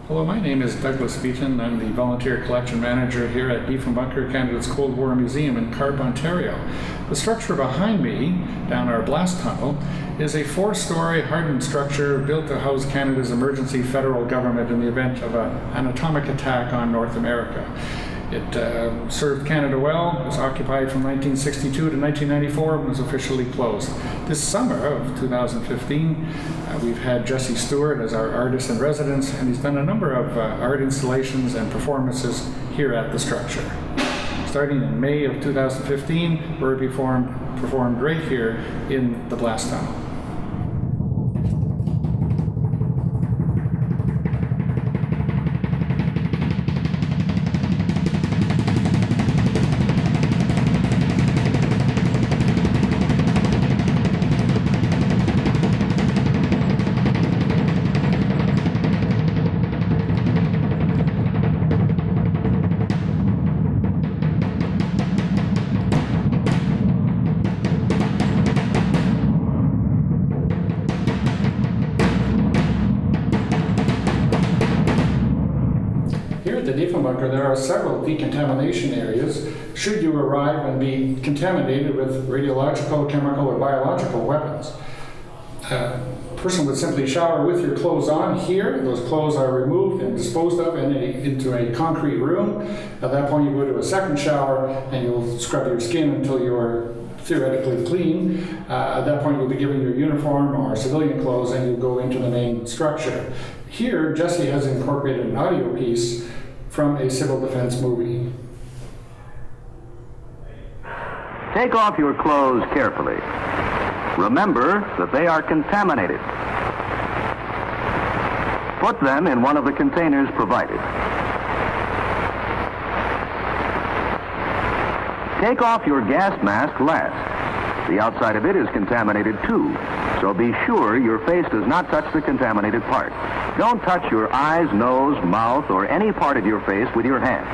Hello, my name is Douglas Beaton. I'm the Volunteer Collection Manager here at Diefenbunker, Canada's Cold War Museum in Carb, Ontario. The structure behind me, down our blast tunnel, is a 4-story hardened structure built to house Canada's emergency federal government in the event of an atomic attack on North America. It served Canada well, was occupied from 1962 to 1994, and was officially closed. This summer of 2015, we've had Jesse Stewart as our artist in residence, and he's done a number of art installations and performances here at the structure. Starting in May of 2015, Bird performed right here in the blast tunnel. Here at the Diefenbunker, there are several decontamination areas should you arrive and be contaminated with radiological, chemical, or biological weapons. A person would simply shower with your clothes on here. Those clothes are removed and disposed of into a concrete room. At that point, you go to a second shower and you'll scrub your skin until you are theoretically clean. At that point, you'll be given your uniform or civilian clothes and you'll go into the main structure. Here, Jesse has incorporated an audio piece from a civil defense movie. Take off your clothes carefully. Remember that they are contaminated. Put them in one of the containers provided. Take off your gas mask last. The outside of it is contaminated too, so be sure your face does not touch the contaminated part. Don't touch your eyes, nose, mouth, or any part of your face with your hand.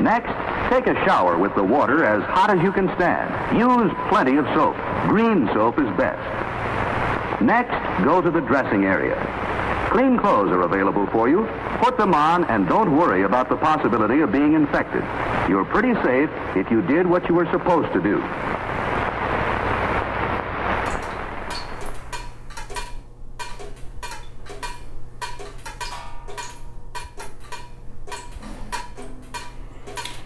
Next, take a shower with the water as hot as you can stand. Use plenty of soap. Green soap is best. Next, go to the dressing area. Clean clothes are available for you. Put them on and don't worry about the possibility of being infected. You're pretty safe if you did what you were supposed to do.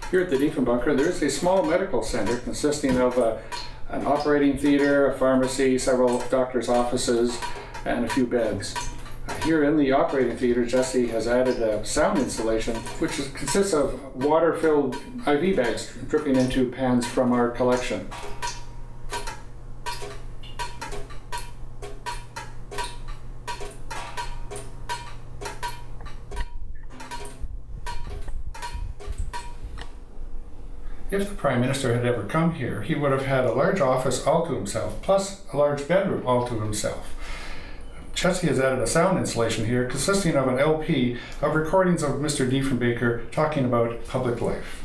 Here at the Diefenbunker, there is a small medical center consisting of an operating theater, a pharmacy, several doctor's offices, and a few beds. Here in the operating theater, Jesse has added a sound installation, which consists of water-filled IV bags dripping into pans from our collection. If the Prime Minister had ever come here, he would have had a large office all to himself, plus a large bedroom all to himself. Jesse has added a sound installation here consisting of an LP of recordings of Mr. Diefenbaker talking about public life.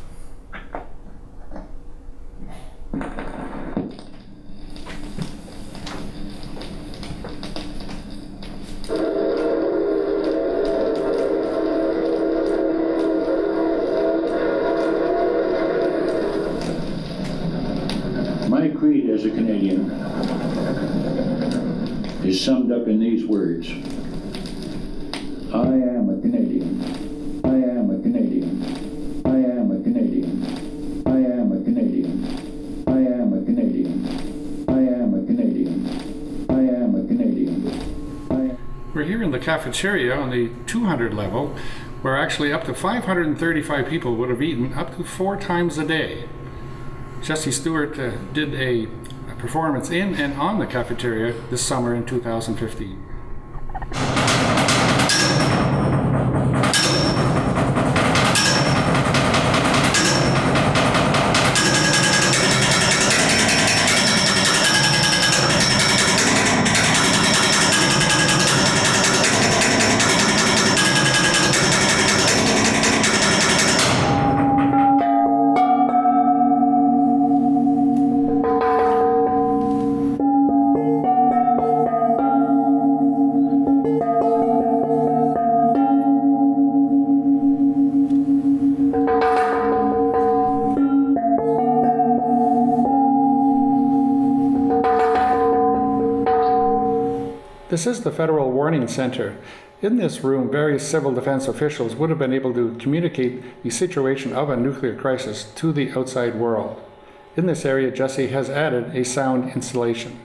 My creed as a Canadian is summed up in these words. I am a Canadian. I am a Canadian. I am a Canadian. I am a Canadian. I am a Canadian. I am a Canadian. I am a Canadian. We're here in the cafeteria on the 200 level, where actually up to 535 people would have eaten up to 4 times a day. Jesse Stewart did a performance in and on the cafeteria this summer in 2015. This is the Federal Warning Center. In this room, various civil defense officials would have been able to communicate the situation of a nuclear crisis to the outside world. In this area, Jesse has added a sound installation.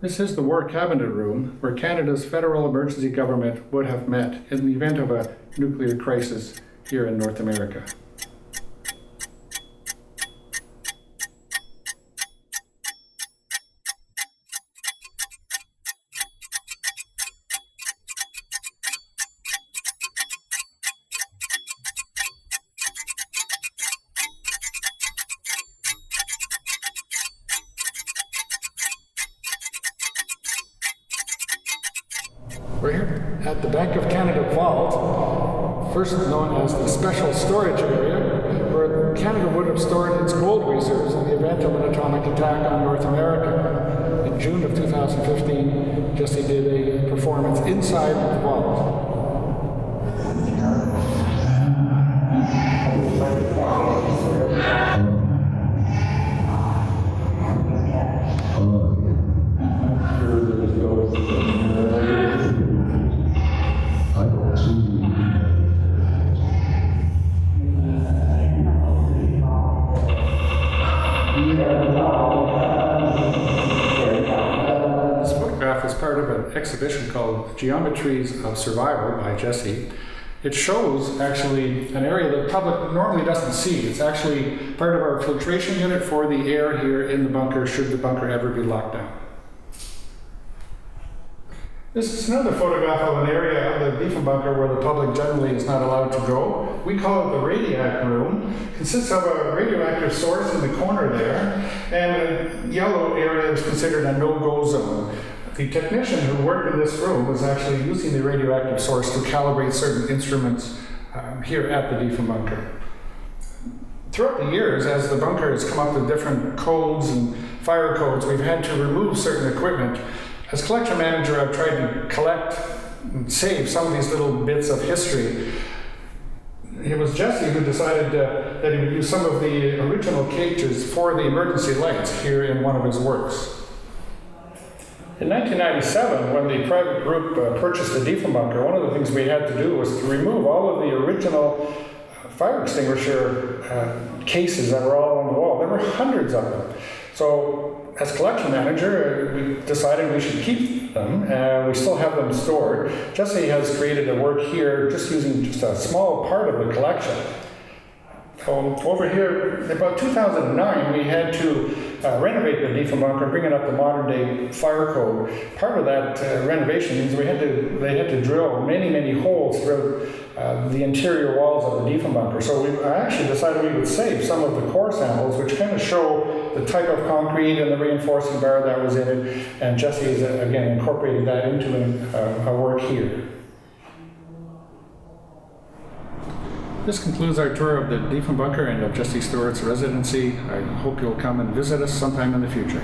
This is the War Cabinet Room, where Canada's federal emergency government would have met in the event of a nuclear crisis here in North America. We're here at the Bank of Canada Vault, first known as the Special Storage Area, where Canada would have stored its gold reserves in the event of an atomic attack on North America. In June of 2015, Jesse did a performance inside the vault. This photograph is part of an exhibition called Geometries of Survival by Jesse. It shows actually an area that the public normally doesn't see. It's actually part of our filtration unit for the air here in the bunker should the bunker ever be locked down. This is another photograph of an area of the Beaton bunker where the public generally is not allowed to go. We call it the radiac room. It consists of a radioactive source in the corner there, and a yellow area is considered a no-go zone. The technician who worked in this room was actually using the radioactive source to calibrate certain instruments here at the Beaton bunker. Throughout the years, as the bunker has come up with different codes and fire codes, we've had to remove certain equipment. As collection manager, I've tried to collect and save some of these little bits of history. It was Jesse who decided that he would use some of the original cages for the emergency lights here in one of his works. In 1997, when the private group purchased the Beaton bunker, one of the things we had to do was to remove all of the original fire extinguisher cases that were all on the wall. There were hundreds of them. So, as collection manager, we decided we should keep them, and we still have them stored. Jesse has created a work here just using just a small part of the collection. Over here, in about 2009, we had to renovate the Beaton bunker and bring it up to modern day fire code. Part of that renovation means they had to drill many, many holes throughout the interior walls of the Beaton bunker. So I actually decided we would save some of the core samples, which kind of show the type of concrete and the reinforcing bar that was in it. And Jesse has, again, incorporated that into a work here. This concludes our tour of the Beaton bunker and of Jesse Stewart's residency. I hope you'll come and visit us sometime in the future.